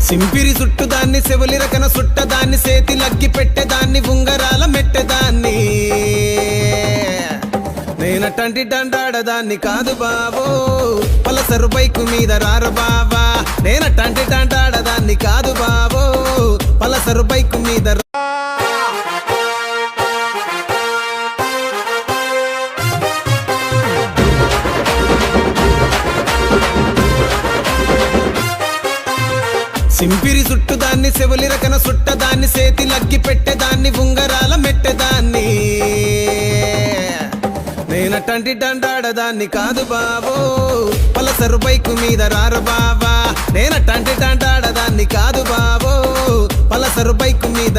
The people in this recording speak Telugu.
సింపిరి చుట్టుదాన్ని సెవులి రకన సుట్టదాన్ని సేతి లగ్గి పెట్టేదాన్ని ఉంగరాల మెట్టేదాన్ని నేనటంటి డండాడదాన్ని కాదు బాబో పలసరు బైకు మీద రారు బాబా నేనటంటి డండాడదాన్ని కాదు బాబో పలసరు బైకు మీద సింపిరి చుట్టుదాన్ని సెవులి రకన సుట్టదాన్ని సేతి లగ్గి పెట్టేదాన్ని ఉంగరాల మెట్టేదాన్ని నేనటంటి డండాడదాన్ని కాదు బాబో పలసరు బైకు మీద రారు బాబా నేనటంటి డండాడదాన్ని కాదు బాబో పలసరు బైకు మీద